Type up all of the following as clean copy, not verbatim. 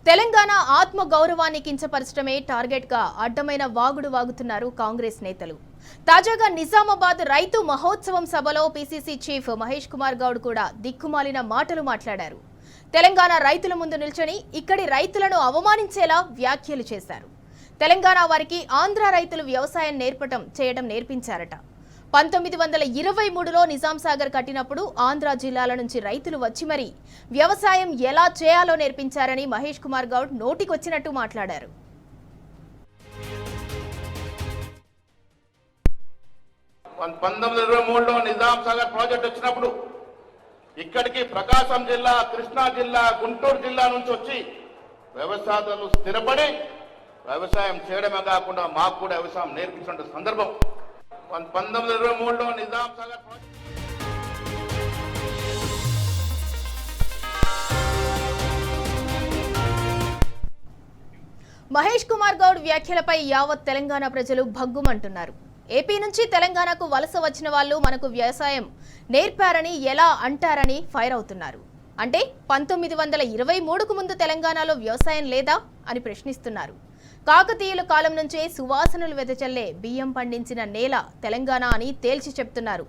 తెలంగాణ ఆత్మ గౌరవాన్ని కించపరచడమే టార్గెట్ గా అడ్డమైన వాగుడు వాగుతున్నారు కాంగ్రెస్ నేతలు. తాజాగా నిజామాబాద్ రైతు మహోత్సవం సభలో పీసీసీ చీఫ్ మహేష్ కుమార్ గౌడ్ కూడా దిక్కుమాలిన మాటలు మాట్లాడారు. తెలంగాణ రైతుల ముందు నిల్చొని ఇక్కడి రైతులను అవమానించేలా వ్యాఖ్యలు చేశారు. తెలంగాణ వారికి ఆంధ్ర రైతులు వ్యవసాయం చేయడం నేర్పించారట. 1923లో నిజాం సాగర్ కట్టినప్పుడు ఆంధ్ర జిల్లాల నుంచి రైతులు వచ్చి మరీ వ్యవసాయం ఎలా చేయాలో నేర్పించారని మహేష్ కుమార్ గౌడ్ నోటికొచ్చినట్టు మాట్లాడారు. 1923లో నిజాం సాగర్ ప్రాజెక్ట్ వచ్చినప్పుడు ఇక్కడికి ప్రకాశం జిల్లా, కృష్ణా జిల్లా, గుంటూరు జిల్లా నుంచి వచ్చి వ్యవసాయాలు స్థిరపడి వ్యవసాయం చేయడమే కాకుండా మాకు కూడా వ్యవసాయం నేర్పించిన సందర్భం 1923లో నిజాం సాగర్ ప్రాజెక్ట్. మహేష్ కుమార్ గౌడ్ వ్యాఖ్యలపై యావత్ తెలంగాణ ప్రజలు భగ్గుమంటున్నారు. ఏపీ నుంచి తెలంగాణకు వలస వచ్చిన వాళ్ళు మనకు వ్యవసాయం నేర్పారని ఎలా అంటారని ఫైర్ అవుతున్నారు. అంటే 1923కు ముందు తెలంగాణలో వ్యవసాయం లేదా అని ప్రశ్నిస్తున్నారు. కాకతీయుల కాలం నుంచే సువాసనలు వెదజల్లే బియ్యం పండించిన నేల తెలంగాణ అని తేల్చి చెప్తున్నారు.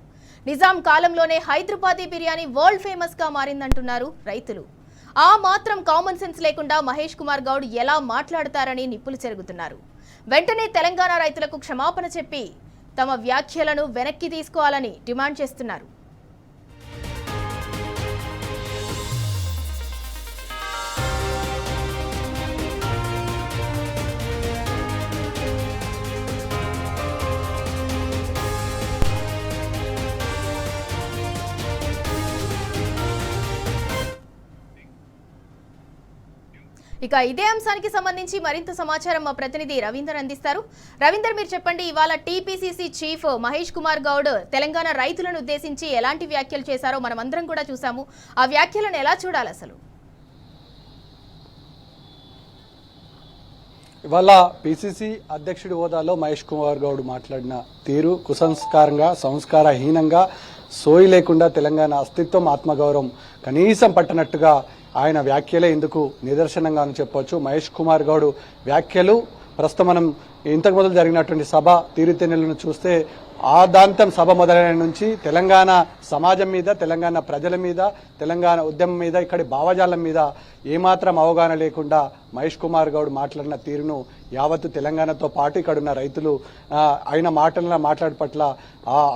నిజాం కాలంలోనే హైదరాబాదీ బిర్యానీ వరల్డ్ ఫేమస్ గా మారిందంటున్నారు రైతులు. ఆ మాత్రం కామన్ సెన్స్ లేకుండా మహేష్ కుమార్ గౌడ్ ఎలా మాట్లాడతారని నిప్పులు చెరుగుతున్నారు. వెంటనే తెలంగాణ రైతులకు క్షమాపణ చెప్పి తమ వ్యాఖ్యలను వెనక్కి తీసుకోవాలని డిమాండ్ చేస్తున్నారు. ఇక ఇదే అంశానికి సంబంధించి మరింత సమాచారం మా ప్రతినిధి రవీందర్ అందిస్తారు. రవీందర్, మీరు చెప్పండి, ఇవాళ టీపీసీసీ చీఫ్ మహేష్ కుమార్ గౌడ్ తెలంగాణ రైతులను ఉద్దేశించి ఎలాంటి వ్యాఖ్యలు చేశారో మనం అందరం కూడా చూసాము. ఆ వ్యాఖ్యలను ఎలా చూడాలి అసలు? ఇవాళ పిసిసి అధ్యక్షుడి హోదాలో మహేష్ కుమార్ గౌడ్ మాట్లాడిన తీరు కుసంస్కారంగా, సంస్కారహీనంగా, సోయి లేకుండా తెలంగాణ అస్తిత్వం, ఆత్మగౌరవం కనీసం పట్టనట్టుగా ఆయన వ్యాఖ్యలే ఇందుకు నిదర్శనంగా అని చెప్పవచ్చు. మహేష్ కుమార్ గౌడ్ వ్యాఖ్యలు ప్రస్తుతం మనం ఇంతకు మొదలు జరిగినటువంటి సభ తీరుతెన్నులను చూస్తే ఆదాంతం సభ మొదలైన నుంచి తెలంగాణ సమాజం మీద, తెలంగాణ ప్రజల మీద, తెలంగాణ ఉద్యమం మీద, ఇక్కడి భావజాలం మీద ఏమాత్రం అవగాహన లేకుండా మహేష్ కుమార్ గౌడ్ మాట్లాడిన తీరును యావత్తు తెలంగాణతో పాటు ఇక్కడున్న రైతులు ఆయన మాట్లాడే పట్ల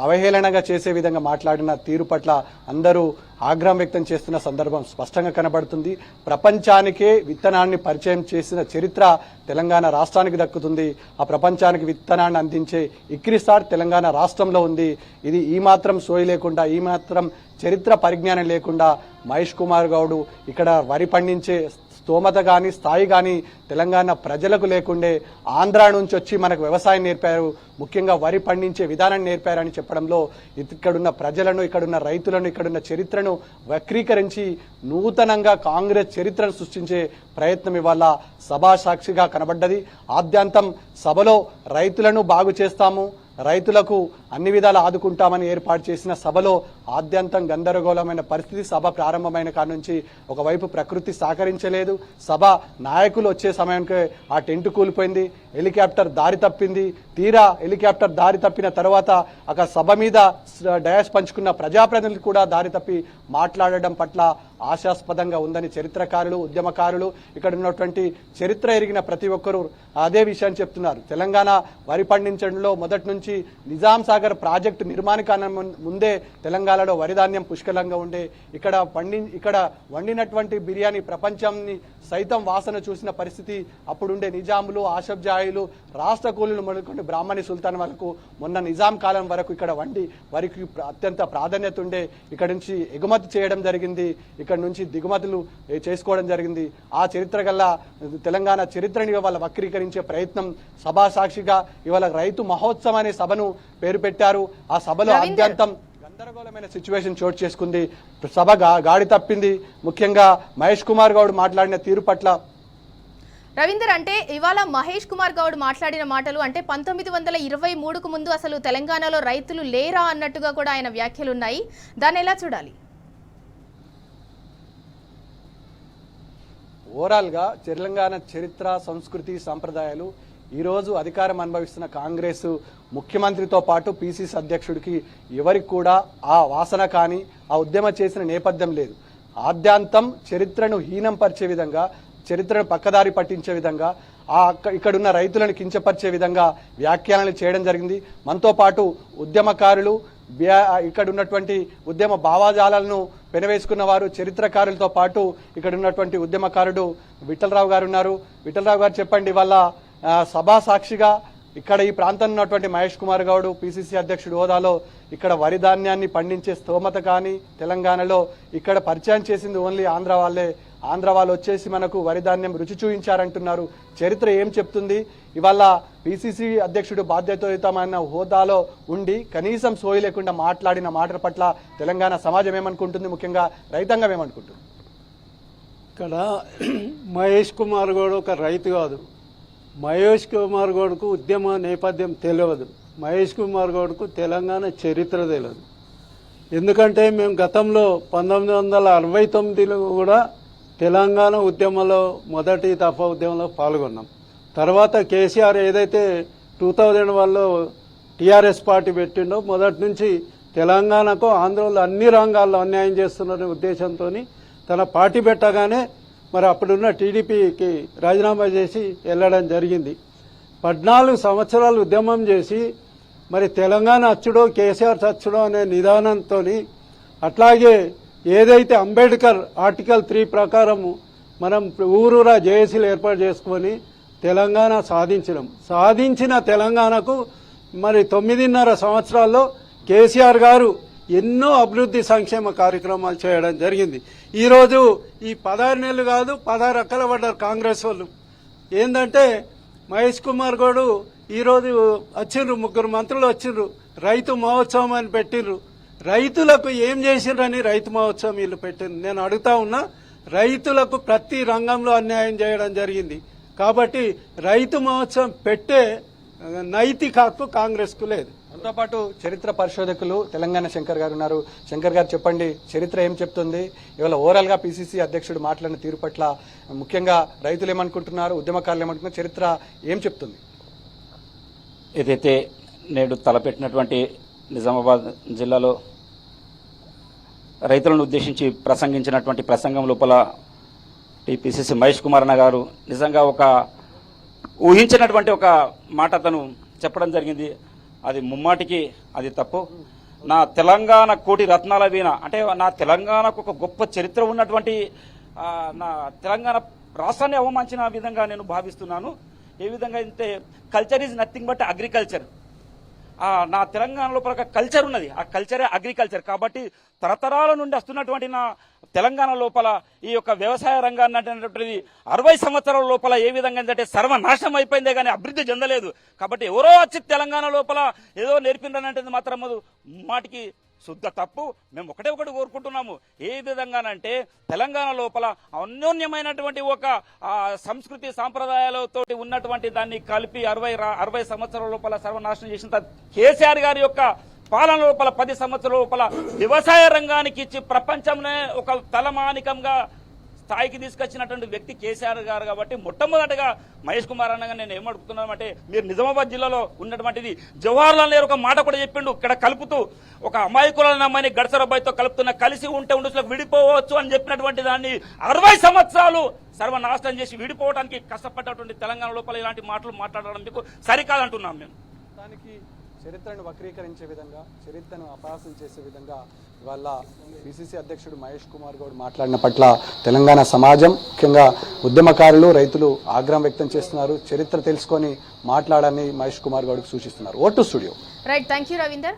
అవహేళనగా చేసే విధంగా మాట్లాడిన తీరు పట్ల అందరూ ఆగ్రహం వ్యక్తం చేస్తున్న సందర్భం స్పష్టంగా కనబడుతుంది. ప్రపంచానికే విత్తనాన్ని పరిచయం చేసిన చరిత్ర తెలంగాణ రాష్ట్రానికి దక్కుతుంది. ఆ ప్రపంచానికి విత్తనాన్ని అందించే ఇక్రిసార్ తెలంగాణ రాష్ట్రంలో ఉంది. ఇది ఈ మాత్రం సోయి లేకుండా, ఈ మాత్రం చరిత్ర పరిజ్ఞానం లేకుండా మహేష్ కుమార్ గౌడ్ ఇక్కడ వరి పండించే స్తోమత కానీ, స్థాయి కానీ తెలంగాణ ప్రజలకు లేకుండే ఆంధ్ర నుంచి వచ్చి మనకు వ్యవసాయం నేర్పారు, ముఖ్యంగా వరి పండించే విధానాన్ని నేర్పారని చెప్పడంలో ఇక్కడున్న ప్రజలను, ఇక్కడున్న రైతులను, ఇక్కడున్న చరిత్రను వక్రీకరించి నూతనంగా కాంగ్రెస్ చరిత్రను సృష్టించే ప్రయత్నం ఇవాళ సభా సాక్షిగా కనబడ్డది. ఆద్యంతం సభలో రైతులను బాగు చేస్తాము, రైతులకు అన్ని విధాలు ఆదుకుంటామని ఏర్పాటు చేసిన సభలో ఆద్యంతం గందరగోళమైన పరిస్థితి. సభ ప్రారంభమైన కాడ నుంచి ఒకవైపు ప్రకృతి సహకరించలేదు. సభ నాయకులు వచ్చే సమయానికి ఆ టెంట్ కూలిపోయింది, హెలికాప్టర్ దారి తప్పింది. తీరా హెలికాప్టర్ దారి తప్పిన తర్వాత అక్కడ సభ మీద డయాస్ పంచుకున్న ప్రజాప్రతినిధులు కూడా దారి తప్పి మాట్లాడడం పట్ల ఆశాస్పదంగా ఉందని చరిత్రకారులు, ఉద్యమకారులు, ఇక్కడ ఉన్నటువంటి చరిత్ర ఎరిగిన ప్రతి ఒక్కరూ అదే విషయాన్ని చెప్తున్నారు. తెలంగాణ వరి పండించడంలో మొదటి నుంచి నిజాం సాగర్ ప్రాజెక్టు నిర్మాణానికి ముందే తెలంగాణలో వరిధాన్యం పుష్కలంగా ఉండే, ఇక్కడ వండినటువంటి బిర్యానీ ప్రపంచాన్ని సైతం వాసన చూసిన పరిస్థితి అప్పుడుండే నిజాములు, ఆషబ్జాయిలు, రాష్ట్ర కూలీలు మొదలుకొని బ్రాహ్మణి సుల్తాన్ వరకు మొన్న నిజాం కాలం వరకు ఇక్కడ వరికి అత్యంత ప్రాధాన్యత ఉండే. ఇక్కడ నుంచి ఎగుమతి చేయడం జరిగింది, ఇక్కడ నుంచి దిగుమతులు చేసుకోవడం జరిగింది. ఆ చరిత్ర గల తెలంగాణ చరిత్రని ఇవాళ వక్రీకరించే ప్రయత్నం సభా సాక్షిగా ఇవాళ రైతు మహోత్సవం అనే సభను పేరు పెట్టారు. ఆ సభలో అత్యంతం గందరగోళమైన సిచ్యువేషన్ చోటు చేసుకుంది. సభ గాడి తప్పింది. ముఖ్యంగా మహేష్ కుమార్ గౌడ్ మాట్లాడిన తీరు పట్ల రవీందర్, అంటే ఇవాళ మహేష్ కుమార్ గౌడ్ మాట్లాడిన మాటలు అంటే 1923కు ముందు అసలు తెలంగాణలో రైతులు లేరా అన్నట్టుగా కూడా ఆయన వ్యాఖ్యలు ఉన్నాయి. దాన్ని ఎలా చూడాలి? ఓవరాల్గా తెలంగాణ చరిత్ర, సంస్కృతి, సాంప్రదాయాలు ఈరోజు అధికారం అనుభవిస్తున్న కాంగ్రెస్ ముఖ్యమంత్రితో పాటు పిసిసి అధ్యక్షుడికి ఎవరికి కూడా ఆ వాసన కానీ ఆ ఉద్యమం చేసిన నేపథ్యం లేదు. ఆద్యాంతం చరిత్రను హీనం పరిచే విధంగా, చరిత్రను పక్కదారి పట్టించే విధంగా, ఇక్కడున్న రైతులను కించపరిచే విధంగా వ్యాఖ్యానాలు చేయడం జరిగింది. మనతో పాటు ఉద్యమకారులు, ఇక్కడ ఉన్నటువంటి ఉద్యమ భావజాలను పెనవేసుకున్న వారు, చరిత్రకారులతో పాటు ఇక్కడ ఉన్నటువంటి ఉద్యమకారుడు విఠలరావు గారు ఉన్నారు. విఠలరావు గారు చెప్పండి, వాళ్ళ సభా సాక్షిగా ఇక్కడ ఈ ప్రాంతంలో ఉన్నటువంటి మహేష్ కుమార్ గౌడ్ పిసిసి అధ్యక్షుడు హోదాలో ఇక్కడ వరి ధాన్యాన్ని పండించే స్తోమత కానీ తెలంగాణలో ఇక్కడ పరిచయం చేసింది ఓన్లీ ఆంధ్ర వాళ్ళే. ఆంధ్ర వాళ్ళు వచ్చేసి మనకు వరి ధాన్యం రుచి చూపించారంటున్నారు. చరిత్ర ఏం చెప్తుంది? ఇవాళ పిసిసి అధ్యక్షుడు బాధ్యతాయుతమైన హోదాలో ఉండి కనీసం సోయి లేకుండా మాట్లాడిన మాటల పట్ల తెలంగాణ సమాజం ఏమనుకుంటుంది, ముఖ్యంగా రైతాంగం ఏమనుకుంటుంది? ఇక్కడ మహేష్ కుమార్ గౌడ్ ఒక రైతు కాదు. మహేష్ కుమార్ గౌడ్కు ఉద్యమ నేపథ్యం తెలియదు. మహేష్ కుమార్ గౌడ్కు తెలంగాణ చరిత్ర తెలియదు. ఎందుకంటే మేము గతంలో 1969లో కూడా తెలంగాణ ఉద్యమంలో మొదటి దఫా ఉద్యమంలో పాల్గొన్నాం. తర్వాత కేసీఆర్ ఏదైతే 2001లో టీఆర్ఎస్ పార్టీ పెట్టిండో మొదటి నుంచి తెలంగాణకు ఆంధ్రలో అన్ని రంగాల్లో అన్యాయం చేస్తున్న ఉద్దేశంతో తన పార్టీ పెట్టగానే మరి అప్పుడున్న టీడీపీకి రాజీనామా చేసి వెళ్ళడం జరిగింది. 14 సంవత్సరాలు ఉద్యమం చేసి మరి తెలంగాణ అచ్చుడో కేసీఆర్ చచ్చుడో అనే నిదానంతో, అట్లాగే ఏదైతే అంబేద్కర్ ఆర్టికల్ 3 ప్రకారము మనం ఊరూరా జేఏసీలు ఏర్పాటు చేసుకొని తెలంగాణ సాధించిన తెలంగాణకు మరి 9.5 సంవత్సరాల్లో కేసీఆర్ గారు ఎన్నో అభివృద్ధి సంక్షేమ కార్యక్రమాలు చేయడం జరిగింది. ఈరోజు ఈ 16 నెలలు కాదు 16 రకాల పడ్డారు కాంగ్రెస్ వాళ్ళు. ఏంటంటే మహేష్ కుమార్ గౌడ్ ఈరోజు వచ్చిండ్రు, 3 మంత్రులు వచ్చిండ్రు, రైతు మహోత్సవం అని పెట్టిండ్రు. రైతులకు ఏం చేసిండ్రని రైతు మహోత్సవం వీళ్ళు పెట్టిండ్రు. నేను అడుగుతా ఉన్నా, రైతులకు ప్రతి రంగంలో అన్యాయం చేయడం జరిగింది. కాబట్టి రైతు మహోత్సవం పెట్టే నైతిక హక్కు కాంగ్రెస్ కు లేదు. మనతో పాటు చరిత్ర పరిశోధకులు తెలంగాణ శంకర్ గారు ఉన్నారు. శంకర్ గారు చెప్పండి, చరిత్ర ఏం చెప్తుంది? ఇవాళ ఓవరాల్ గా పిసిసి అధ్యక్షుడు మాట్లాడిన తీరు పట్ల ముఖ్యంగా రైతులు ఏమనుకుంటున్నారు, ఉద్యమకారులు ఏమనుకుంటున్నారు, చరిత్ర ఏం చెప్తుంది? ఏదైతే నేడు తలపెట్టినటువంటి నిజామాబాద్ జిల్లాలో రైతులను ఉద్దేశించి ప్రసంగించినటువంటి ప్రసంగం లోపల పిసిసి మహేష్ కుమార్ అన్న గారు నిజంగా ఒక ఊహించినటువంటి ఒక మాట అతను చెప్పడం జరిగింది. అది ముమ్మాటికి అది తప్పు. నా తెలంగాణ కోటి రత్నాల వీణ అంటే నా తెలంగాణకు ఒక గొప్ప చరిత్ర ఉన్నటువంటి నా తెలంగాణ రాష్ట్రాన్ని అవమానించిన విధంగా నేను భావిస్తున్నాను. ఏ విధంగా అయితే culture is nothing but agriculture. నా తెలంగాణ లోపల ఒక కల్చర్ ఉన్నది, ఆ కల్చరే అగ్రికల్చర్. కాబట్టి తరతరాల నుండి వస్తున్నటువంటి నా తెలంగాణ లోపల ఈ యొక్క వ్యవసాయ రంగాన్ని అనేటువంటిది 60 సంవత్సరాల లోపల ఏ విధంగా ఏంటంటే సర్వనాశనం అయిపోయిందే కానీ అభివృద్ధి చెందలేదు. కాబట్టి ఎవరో వచ్చి తెలంగాణ లోపల ఏదో నేర్పిండనంటే మాత్రం మాటికి శుద్ధ తప్పు. మేము ఒకటే కోరుకుంటున్నాము, ఏ విధంగానంటే తెలంగాణ లోపల అన్యోన్యమైనటువంటి ఒక సంస్కృతి సాంప్రదాయాలతో ఉన్నటువంటి దాన్ని కలిపి 60 సంవత్సరాల లోపల సర్వనాశనం చేసిన కేసీఆర్ గారి యొక్క పాలన లోపల 10 సంవత్సరాల లోపల వ్యవసాయ రంగానికి ఇచ్చి ప్రపంచంలో ఒక తలమానికంగా స్థాయికి తీసుకొచ్చినటువంటి వ్యక్తి కేసీఆర్ గారు. కాబట్టి మొట్టమొదటిగా మహేష్ కుమార్ అన్నగా నేను ఏమడుగుతున్నానంటే, మీరు నిజామాబాద్ జిల్లాలో ఉన్నటువంటిది జవహర్లాల్ నెహ్రూ ఒక మాట కూడా చెప్పిండు, ఇక్కడ కలుపుతూ ఒక అమాయకులను అమ్మాయిని గడసరబ్బాయితో కలుపుతున్న, కలిసి ఉంటే ఉండొచ్చు విడిపోవచ్చు అని చెప్పినటువంటి దాన్ని 60 సంవత్సరాలు సర్వనాశనం చేసి విడిపోవడానికి కష్టపడ్డటువంటి తెలంగాణ లోపల ఇలాంటి మాటలు మాట్లాడడం మీకు సరికాదంటున్నాం. మేము దానికి చరిత్రను వక్రీకరించే విధంగా, చరిత్రను అపహాస్యం చేసే విధంగా ఇవాళ పిసిసి అధ్యక్షుడు మహేష్ కుమార్ గౌడ్ మాట్లాడిన పట్ల తెలంగాణ సమాజం, ముఖ్యంగా ఉద్యమకారులు, రైతులు ఆగ్రహం వ్యక్తం చేస్తున్నారు. చరిత్ర తెలుసుకొని మాట్లాడాలని మహేష్ కుమార్ గౌడ్కి సూచిస్తున్నారు. Vote studio. Right, thank you Ravinder.